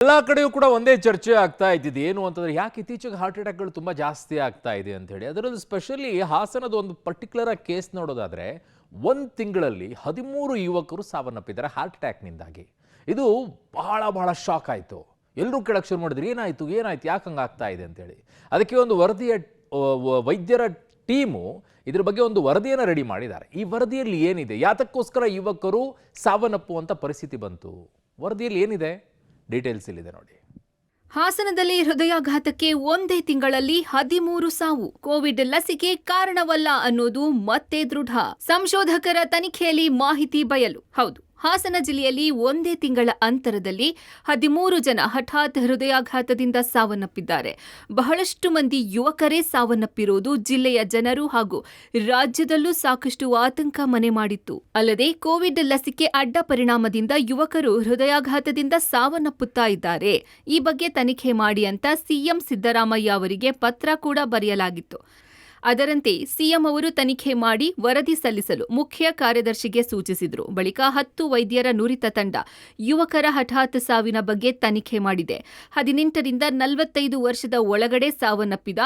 ಎಲ್ಲ ಕಡೆಯೂ ಕೂಡ ಒಂದೇ ಚರ್ಚೆ ಆಗ್ತಾ ಇದ್ದಿದ್ದು ಏನು ಅಂತಂದ್ರೆ ಯಾಕೆ ಇತ್ತೀಚೆಗೆ ಹಾರ್ಟ್ ಅಟ್ಯಾಕ್ಗಳು ತುಂಬಾ ಜಾಸ್ತಿ ಆಗ್ತಾ ಇದೆ ಅಂತ ಹೇಳಿ. ಅದರಲ್ಲೂ ಸ್ಪೆಷಲಿ ಹಾಸನದ ಒಂದು ಪರ್ಟಿಕ್ಯುಲರ್ ಕೇಸ್ ನೋಡೋದಾದ್ರೆ ಒಂದು ತಿಂಗಳಲ್ಲಿ 13 ಯುವಕರು ಸಾವನ್ನಪ್ಪಿದ್ದಾರೆ ಹಾರ್ಟ್ ಅಟ್ಯಾಕ್ನಿಂದಾಗಿ. ಇದು ಬಹಳ ಬಹಳ ಶಾಕ್ ಆಯಿತು. ಎಲ್ಲರೂ ಕೇಳಕ್ಕೆ ಶುರು ಮಾಡಿದ್ರು, ಏನಾಯಿತು ಯಾಕೆ ಹಂಗೆ ಆಗ್ತಾ ಇದೆ ಅಂತ ಹೇಳಿ. ಅದಕ್ಕೆ ಒಂದು ವರದಿಯ ವೈದ್ಯರ ಟೀಮು ಇದ್ರ ಬಗ್ಗೆ ಒಂದು ವರದಿಯನ್ನು ರೆಡಿ ಮಾಡಿದ್ದಾರೆ. ಈ ವರದಿಯಲ್ಲಿ ಏನಿದೆ, ಯಾತಕ್ಕೋಸ್ಕರ ಯುವಕರು ಸಾವನ್ನಪ್ಪುವಂಥ ಪರಿಸ್ಥಿತಿ ಬಂತು, ವರದಿಯಲ್ಲಿ ಏನಿದೆ ಡೀಟೇಲ್ಸ್ ಇಲ್ಲಿದೆ ನೋಡಿ. ಹಾಸನದಲ್ಲಿ ಹೃದಯಾಘಾತಕ್ಕೆ ಒಂದೇ ತಿಂಗಳಲ್ಲಿ 13 ಸಾವು. ಕೋವಿಡ್ ಲಸಿಕೆ ಕಾರಣವಲ್ಲ ಅನ್ನೋದು ಮತ್ತೆ ದೃಢ. ಸಂಶೋಧಕರ ತನಿಖೆಯಲ್ಲಿ ಮಾಹಿತಿ ಬಯಲು. ಹೌದು, ಹಾಸನ ಜಿಲ್ಲೆಯಲ್ಲಿ ಒಂದೇ ತಿಂಗಳ ಅಂತರದಲ್ಲಿ 13 ಜನ ಹಠಾತ್ ಹೃದಯಾಘಾತದಿಂದ ಸಾವನ್ನಪ್ಪಿದ್ದಾರೆ. ಬಹಳಷ್ಟು ಮಂದಿ ಯುವಕರೇ ಸಾವನ್ನಪ್ಪಿರುವುದು ಜಿಲ್ಲೆಯ ಜನರು ಹಾಗೂ ರಾಜ್ಯದಲ್ಲೂ ಸಾಕಷ್ಟು ಆತಂಕ ಮನೆ ಮಾಡಿತ್ತು. ಅಲ್ಲದೆ ಕೋವಿಡ್ ಲಸಿಕೆ ಅಡ್ಡ ಪರಿಣಾಮದಿಂದ ಯುವಕರು ಹೃದಯಾಘಾತದಿಂದ ಸಾವನ್ನಪ್ಪುತ್ತಾ ಇದ್ದಾರೆ. ಈ ಬಗ್ಗೆ ತನಿಖೆ ಮಾಡಿ ಅಂತ ಸಿಎಂ ಸಿದ್ದರಾಮಯ್ಯ ಅವರಿಗೆ ಪತ್ರ ಕೂಡ ಬರೆಯಲಾಗಿತ್ತು. ಅದರಂತೆ ಸಿಎಂ ಅವರು ತನಿಖೆ ಮಾಡಿ ವರದಿ ಸಲ್ಲಿಸಲು ಮುಖ್ಯ ಕಾರ್ಯದರ್ಶಿಗೆ ಸೂಚಿಸಿದರು. ಬಳಿಕ 10 ವೈದ್ಯರ ನುರಿತ ತಂಡ ಯುವಕರ ಹಠಾತ್ ಸಾವಿನ ಬಗ್ಗೆ ತನಿಖೆ ಮಾಡಿದೆ. 18ರಿಂದ 45 ವರ್ಷದ ಒಳಗಡೆ ಸಾವನ್ನಪ್ಪಿದ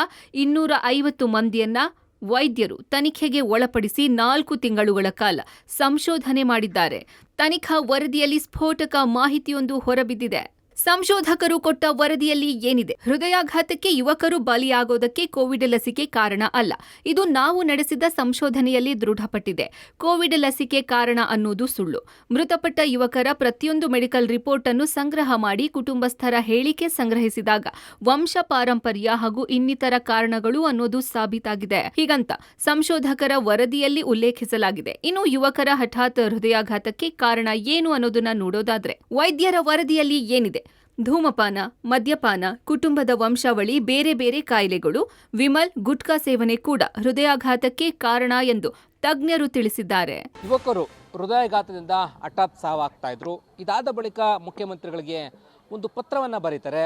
250 ಮಂದಿಯನ್ನ ವೈದ್ಯರು ತನಿಖೆಗೆ ಒಳಪಡಿಸಿ 4 ತಿಂಗಳುಗಳ ಕಾಲ ಸಂಶೋಧನೆ ಮಾಡಿದ್ದಾರೆ. ತನಿಖಾ ವರದಿಯಲ್ಲಿ ಸ್ಫೋಟಕ ಮಾಹಿತಿಯೊಂದು ಹೊರಬಿದ್ದಿದೆ. ಸಂಶೋಧಕರು ಕೊಟ್ಟ ವರದಿಯಲ್ಲಿ ಏನಿದೆ? ಹೃದಯಾಘಾತಕ್ಕೆ ಯುವಕರು ಬಲಿಯಾಗೋದಕ್ಕೆ ಕೋವಿಡ್ ಲಸಿಕೆ ಕಾರಣ ಅಲ್ಲ. ಇದು ನಾವು ನಡೆಸಿದ ಸಂಶೋಧನೆಯಲ್ಲಿ ದೃಢಪಟ್ಟಿದೆ. ಕೋವಿಡ್ ಲಸಿಕೆ ಕಾರಣ ಅನ್ನೋದು ಸುಳ್ಳು. ಮೃತಪಟ್ಟ ಯುವಕರ ಪ್ರತಿಯೊಂದು ಮೆಡಿಕಲ್ ರಿಪೋರ್ಟ್ ಅನ್ನು ಸಂಗ್ರಹ ಮಾಡಿ ಕುಟುಂಬಸ್ಥರ ಹೇಳಿಕೆ ಸಂಗ್ರಹಿಸಿದಾಗ ವಂಶ ಪಾರಂಪರ್ಯ ಹಾಗೂ ಇನ್ನಿತರ ಕಾರಣಗಳು ಅನ್ನೋದು ಸಾಬೀತಾಗಿದೆ. ಹೀಗಂತ ಸಂಶೋಧಕರ ವರದಿಯಲ್ಲಿ ಉಲ್ಲೇಖಿಸಲಾಗಿದೆ. ಇನ್ನು ಯುವಕರ ಹಠಾತ್ ಹೃದಯಾಘಾತಕ್ಕೆ ಕಾರಣ ಏನು ಅನ್ನೋದನ್ನ ನೋಡೋದಾದ್ರೆ ವೈದ್ಯರ ವರದಿಯಲ್ಲಿ ಏನಿದೆ? ಧೂಮಪಾನ, ಮದ್ಯಪಾನ, ಕುಟುಂಬದ ವಂಶಾವಳಿ, ಬೇರೆ ಬೇರೆ ಕಾಯಿಲೆಗಳು, ವಿಮಲ್ ಗುಟ್ಕಾ ಸೇವನೆ ಕೂಡ ಹೃದಯಾಘಾತಕ್ಕೆ ಕಾರಣ ಎಂದು ತಜ್ಞರು ತಿಳಿಸಿದ್ದಾರೆ. ಯುವಕರು ಹೃದಯಾಘಾತದಿಂದ ಹಠಾತ್ ಸಾವಾಗ್ತಾ ಇದ್ರು. ಇದಾದ ಬಳಿಕ ಮುಖ್ಯಮಂತ್ರಿಗಳಿಗೆ ಒಂದು ಪತ್ರವನ್ನು ಬರೀತಾರೆ.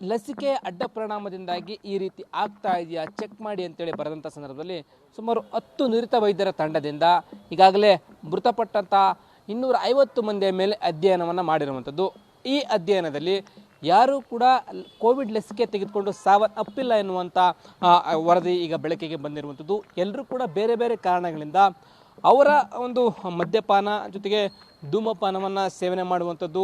ಲಸಿಕೆ ಅಡ್ಡ ಪರಿಣಾಮದಿಂದಾಗಿ ಈ ರೀತಿ ಆಗ್ತಾ ಇದೆಯಾ, ಚೆಕ್ ಮಾಡಿ ಅಂತೇಳಿ ಬರೆದಂಥ ಸಂದರ್ಭದಲ್ಲಿ ಸುಮಾರು 10 ನುರಿತ ವೈದ್ಯರ ತಂಡದಿಂದ ಈಗಾಗಲೇ ಮೃತಪಟ್ಟಂಥ 250 ಮಂದಿಯ ಮೇಲೆ ಅಧ್ಯಯನವನ್ನು ಮಾಡಿರುವಂಥದ್ದು. ಈ ಅಧ್ಯಯನದಲ್ಲಿ ಯಾರೂ ಕೂಡ ಕೋವಿಡ್ ಲಸಿಕೆ ತೆಗೆದುಕೊಂಡು ಸಾವನ್ನಪ್ಪಿಲ್ಲ ಎನ್ನುವಂಥ ವರದಿ ಈಗ ಬೆಳಕಿಗೆ ಬಂದಿರುವಂಥದ್ದು. ಎಲ್ಲರೂ ಕೂಡ ಬೇರೆ ಬೇರೆ ಕಾರಣಗಳಿಂದ ಅವರ ಒಂದು ಮದ್ಯಪಾನ ಜೊತೆಗೆ ಧೂಮಪಾನವನ್ನು ಸೇವನೆ ಮಾಡುವಂಥದ್ದು,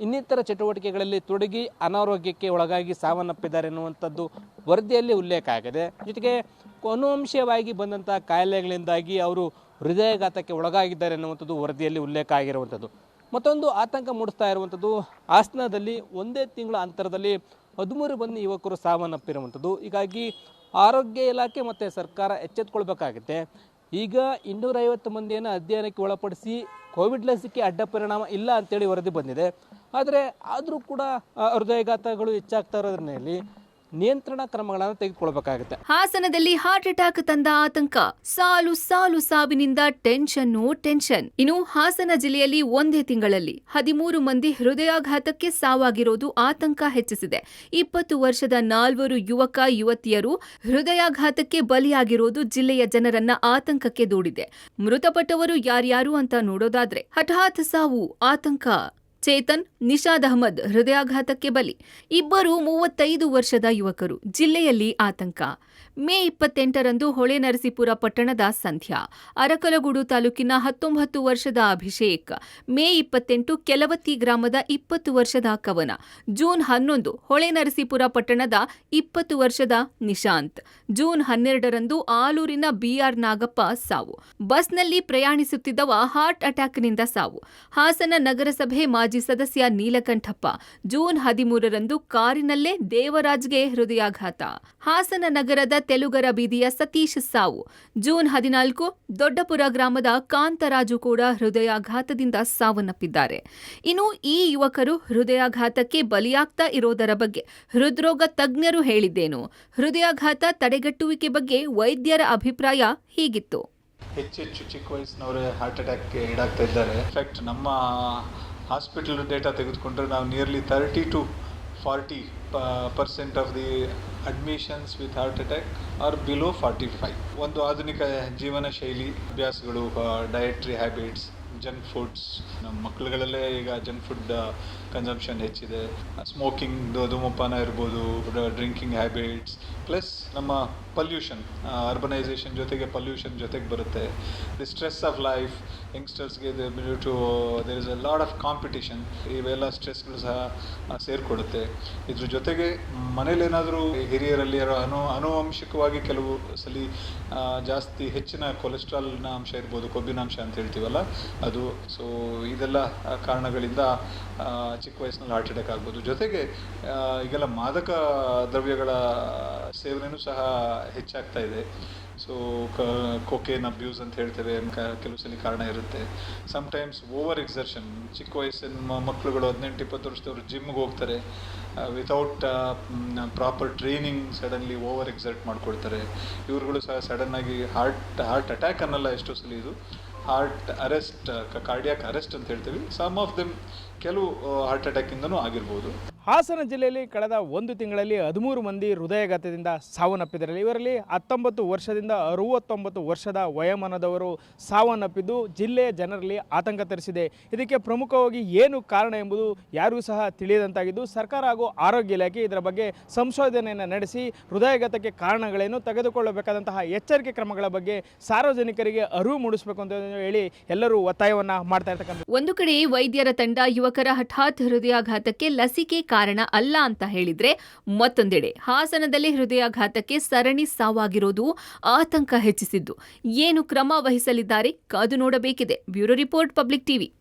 ಇನ್ನಿತರ ಚಟುವಟಿಕೆಗಳಲ್ಲಿ ತೊಡಗಿ ಅನಾರೋಗ್ಯಕ್ಕೆ ಒಳಗಾಗಿ ಸಾವನ್ನಪ್ಪಿದ್ದಾರೆ ಎನ್ನುವಂಥದ್ದು ವರದಿಯಲ್ಲಿ ಉಲ್ಲೇಖ ಆಗಿದೆ. ಜೊತೆಗೆ ಅನುವಂಶೀಯವಾಗಿ ಬಂದಂಥ ಕಾಯಿಲೆಗಳಿಂದಾಗಿ ಅವರು ಹೃದಯಾಘಾತಕ್ಕೆ ಒಳಗಾಗಿದ್ದಾರೆ ಎನ್ನುವಂಥದ್ದು ವರದಿಯಲ್ಲಿ ಉಲ್ಲೇಖ ಆಗಿರುವಂಥದ್ದು. ಮತ್ತೊಂದು ಆತಂಕ ಮೂಡಿಸ್ತಾ ಇರುವಂಥದ್ದು, ಹಾಸನದಲ್ಲಿ ಒಂದೇ ತಿಂಗಳ ಅಂತರದಲ್ಲಿ 13 ಮಂದಿ ಯುವಕರು ಸಾವನ್ನಪ್ಪಿರುವಂಥದ್ದು. ಹೀಗಾಗಿ ಆರೋಗ್ಯ ಇಲಾಖೆ ಮತ್ತು ಸರ್ಕಾರ ಎಚ್ಚೆತ್ತುಕೊಳ್ಬೇಕಾಗುತ್ತೆ. ಈಗ 250 ಮಂದಿಯನ್ನು ಅಧ್ಯಯನಕ್ಕೆ ಒಳಪಡಿಸಿ ಕೋವಿಡ್ ಲಸಿಕೆ ಅಡ್ಡ ಪರಿಣಾಮ ಇಲ್ಲ ಅಂತೇಳಿ ವರದಿ ಬಂದಿದೆ. ಆದರೂ ಕೂಡ ಹೃದಯಾಘಾತಗಳು ಹೆಚ್ಚಾಗ್ತಾ ಇರೋದ್ರಲ್ಲಿ ನಿಯಂತ್ರಣ ಕ್ರಮಗಳನ್ನು ತೆಗೆದುಕೊಳ್ಬೇಕಾಗುತ್ತೆ. ಹಾಸನದಲ್ಲಿ ಹಾರ್ಟ್ ಅಟ್ಯಾಕ್ ತಂದ ಆತಂಕ, ಸಾಲು ಸಾಲು ಸಾವಿನಿಂದ ಟೆನ್ಷನ್. ಇನ್ನು ಹಾಸನ ಜಿಲ್ಲೆಯಲ್ಲಿ ಒಂದೇ ತಿಂಗಳಲ್ಲಿ 13 ಮಂದಿ ಹೃದಯಾಘಾತಕ್ಕೆ ಸಾವಾಗಿರೋದು ಆತಂಕ ಹೆಚ್ಚಿಸಿದೆ. 20 ವರ್ಷದ 4 ಯುವಕ ಯುವತಿಯರು ಹೃದಯಾಘಾತಕ್ಕೆ ಬಲಿಯಾಗಿರೋದು ಜಿಲ್ಲೆಯ ಜನರನ್ನ ಆತಂಕಕ್ಕೆ ದೂಡಿದೆ. ಮೃತಪಟ್ಟವರು ಯಾರ್ಯಾರು ಅಂತ ನೋಡೋದಾದ್ರೆ ಹಠಾತ್ ಸಾವು, ಆತಂಕ. ಚೇತನ್, ನಿಷಾದ್ ಅಹಮದ್ ಹೃದಯಾಘಾತಕ್ಕೆ ಬಲಿ. ಇಬ್ಬರು 35 ವರ್ಷದ ಯುವಕರು. ಜಿಲ್ಲೆಯಲ್ಲಿ ಆತಂಕ. ಮೇ 28ರಂದು ಹೊಳೆನರಸೀಪುರ ಪಟ್ಟಣದ ಸಂಧ್ಯಾ, ಅರಕಲಗೂಡು ತಾಲೂಕಿನ 19 ವರ್ಷದ ಅಭಿಷೇಕ್, ಮೇ 28 ಕೆಲವತ್ತಿ ಗ್ರಾಮದ 20 ವರ್ಷದ ಕವನ, ಜೂನ್ 11 ಹೊಳೆನರಸೀಪುರ ಪಟ್ಟಣದ 20 ವರ್ಷದ ನಿಶಾಂತ್, ಜೂನ್ 12ರಂದು ಆಲೂರಿನ ಬಿಆರ್ ನಾಗಪ್ಪ ಸಾವು. ಬಸ್ನಲ್ಲಿ ಪ್ರಯಾಣಿಸುತ್ತಿದ್ದವ ಹಾರ್ಟ್ ಅಟ್ಯಾಕ್ನಿಂದ ಸಾವು. ಹಾಸನ ನಗರಸಭೆ ಮಾಜಿ ಸದಸ್ಯ ನೀಲಕಂಠಪ್ಪ, ಜೂನ್ 13ರಂದು ಕಾರಿನಲ್ಲೇ ದೇವರಾಜ್ಗೆ ಹೃದಯಾಘಾತ. ಹಾಸನ ನಗರದ ತೆಲುಗರ ಬೀದಿಯ ಸತೀಶ್ ಸಾವು. ಜೂನ್ 14 ದೊಡ್ಡಪುರ ಗ್ರಾಮದ ಕಾಂತರಾಜು ಕೂಡ ಹೃದಯಾಘಾತದಿಂದ ಸಾವನ್ನಪ್ಪಿದ್ದಾರೆ. ಇನ್ನು ಈ ಯುವಕರು ಹೃದಯಾಘಾತಕ್ಕೆ ಬಲಿಯಾಗ್ತಾ ಇರೋದರ ಬಗ್ಗೆ ಹೃದ್ರೋಗ ತಜ್ಞರು ಹೇಳಿದ್ದೇನು? ಹೃದಯಾಘಾತ ತಡೆಗಟ್ಟುವಿಕೆ ಬಗ್ಗೆ ವೈದ್ಯರ ಅಭಿಪ್ರಾಯ ಹೀಗಿತ್ತು. ಹೆಚ್ಚು ಚಿಕ್ಕ ವಯಸ್ಸಿನವರೇ ಹಾರ್ಟ್ ಅಟ್ಯಾಕ್ಗೆ ಈಡಾಗ್ತಾ ಇದ್ದಾರೆ. ಇನ್ಫ್ಯಾಕ್ಟ್ ನಮ್ಮ ಹಾಸ್ಪಿಟಲ್ ಡೇಟಾ ತೆಗೆದುಕೊಂಡ್ರೆ ನಾವು nearly 30 to 40% of the admissions with heart attack are below 45. ಒಂದು ಆಧುನಿಕ ಜೀವನ ಶೈಲಿ ಅಭ್ಯಾಸಗಳು, ಡಯಟ್ರಿ ಹ್ಯಾಬಿಟ್ಸ್, ಜಂಕ್ ಫುಡ್ಸ್, ನಮ್ಮ ಮಕ್ಕಳುಗಳಲ್ಲೇ ಈಗ ಜಂಕ್ ಫುಡ್ ಕನ್ಸಂಪ್ಷನ್ ಹೆಚ್ಚಿದೆ. ಸ್ಮೋಕಿಂಗ್, ಧೂಮಪಾನ ಇರ್ಬೋದು, ಡ್ರಿಂಕಿಂಗ್ ಹ್ಯಾಬಿಟ್ಸ್, ಪ್ಲಸ್ ನಮ್ಮ ಪಲ್ಯೂಷನ್, ಅರ್ಬನೈಸೇಷನ್ ಜೊತೆಗೆ ಪಲ್ಯೂಷನ್ ಜೊತೆಗೆ ಬರುತ್ತೆ. ದಿ ಸ್ಟ್ರೆಸ್ ಆಫ್ ಲೈಫ್, ಯಂಗ್ಸ್ಟರ್ಸ್ಗೆ there is a lot of competition, ಇವೆಲ್ಲ ಸ್ಟ್ರೆಸ್ಗಳು ಸಹ ಸೇರಿಕೊಡುತ್ತೆ. ಇದ್ರ ಜೊತೆಗೆ ಮನೇಲೇನಾದರೂ ಹಿರಿಯರಲ್ಲಿ ಆನುವಂಶಿಕವಾಗಿ ಕೆಲವು ಸಲ ಜಾಸ್ತಿ ಹೆಚ್ಚಿನ ಕೊಲೆಸ್ಟ್ರಾಲ್ನ ಅಂಶ ಇರ್ಬೋದು, ಕೊಬ್ಬಿನಾಂಶ ಅಂತ ಹೇಳ್ತೀವಲ್ಲ ಅದು. ಸೊ ಇದೆಲ್ಲ ಕಾರಣಗಳಿಂದ ಚಿಕ್ಕ ವಯಸ್ಸಿನಲ್ಲಿ ಹಾರ್ಟ್ ಅಟ್ಯಾಕ್ ಆಗ್ಬೋದು. ಜೊತೆಗೆ ಈಗೆಲ್ಲ ಮಾದಕ ದ್ರವ್ಯಗಳ ಸೇವನೆಯೂ ಸಹ ಹೆಚ್ಚಾಗ್ತಾ ಇದೆ. ಸೊ ಕೊಕೇನ್ ಅಬ್ಯೂಸ್ ಅಂತ ಹೇಳ್ತೇವೆ, ಕೆಲವು ಸಲ ಕಾರಣ ಇರುತ್ತೆ. ಸಮ್ಟೈಮ್ಸ್ ಓವರ್ ಎಕ್ಸರ್ಷನ್, ಚಿಕ್ಕ ವಯಸ್ಸಿನ ಮಕ್ಕಳುಗಳು 18-20 ವರ್ಷದವರು ಜಿಮ್ಗೆ ಹೋಗ್ತಾರೆ, without proper training suddenly over exert ಮಾಡ್ಕೊಳ್ತಾರೆ. ಇವ್ರುಗಳು ಸಹ ಸಡನ್ನಾಗಿ ಹಾರ್ಟ್ ಅಟ್ಯಾಕ್ ಅನ್ನಲ್ಲ, ಎಷ್ಟೋ ಸಲ ಇದು ಹಾರ್ಟ್ ಅರೆಸ್ಟ್, ಕಾರ್ಡಿಯಾಕ್ ಅರೆಸ್ಟ್ ಅಂತ ಹೇಳ್ತೀವಿ. ಸಮ್ ಆಫ್ ದೆಮ್ ಕೆಲವು ಹಾರ್ಟ್ ಅಟ್ಯಾಕಿಂದನೂ ಆಗಿರ್ಬೋದು. ಹಾಸನ ಜಿಲ್ಲೆಯಲ್ಲಿ ಕಳೆದ 1 ತಿಂಗಳಲ್ಲಿ 13 ಮಂದಿ ಹೃದಯಾಘಾತದಿಂದ ಸಾವನ್ನಪ್ಪಿದ್ದಾರೆ. ಇವರಲ್ಲಿ 19 ವರ್ಷದಿಂದ 69 ವರ್ಷದ ವಯೋಮಾನದವರು ಸಾವನ್ನಪ್ಪಿದ್ದು ಜಿಲ್ಲೆಯ ಜನರಲ್ಲಿ ಆತಂಕ ತರಿಸಿದೆ. ಇದಕ್ಕೆ ಪ್ರಮುಖವಾಗಿ ಏನು ಕಾರಣ ಎಂಬುದು ಯಾರಿಗೂ ಸಹ ತಿಳಿಯದಂತಾಗಿದ್ದು, ಸರ್ಕಾರ ಹಾಗೂ ಆರೋಗ್ಯ ಇಲಾಖೆ ಇದರ ಬಗ್ಗೆ ಸಂಶೋಧನೆಯನ್ನು ನಡೆಸಿ ಹೃದಯಾಘಾತಕ್ಕೆ ಕಾರಣಗಳೇನು, ತೆಗೆದುಕೊಳ್ಳಬೇಕಾದಂತಹ ಎಚ್ಚರಿಕೆ ಕ್ರಮಗಳ ಬಗ್ಗೆ ಸಾರ್ವಜನಿಕರಿಗೆ ಅರಿವು ಮೂಡಿಸಬೇಕು ಅಂತ ಹೇಳಿ ಎಲ್ಲರೂ ಒತ್ತಾಯವನ್ನು ಮಾಡ್ತಾ ಇರ್ತಕ್ಕಂಥ. ಒಂದು ಕಡೆ ವೈದ್ಯರ ತಂಡ ಯುವಕರ ಹಠಾತ್ ಹೃದಯಾಘಾತಕ್ಕೆ ಲಸಿಕೆ ಕಾರಣ ಅಲ್ಲ ಅಂತ ಹೇಳಿದ್ರೆ, ಮತ್ತೊಂದೆಡೆ ಹಾಸನದಲ್ಲಿ ಹೃದಯಾಘಾತಕ್ಕೆ ಸರಣಿ ಸಾವಾಗಿರೋದು ಆತಂಕ ಹೆಚ್ಚಿಸಿದ್ದು. ಏನು ಕ್ರಮ ವಹಿಸಲಿದ್ದಾರೆ ಕಾದು ನೋಡಬೇಕಿದೆ. Bureau report, public TV.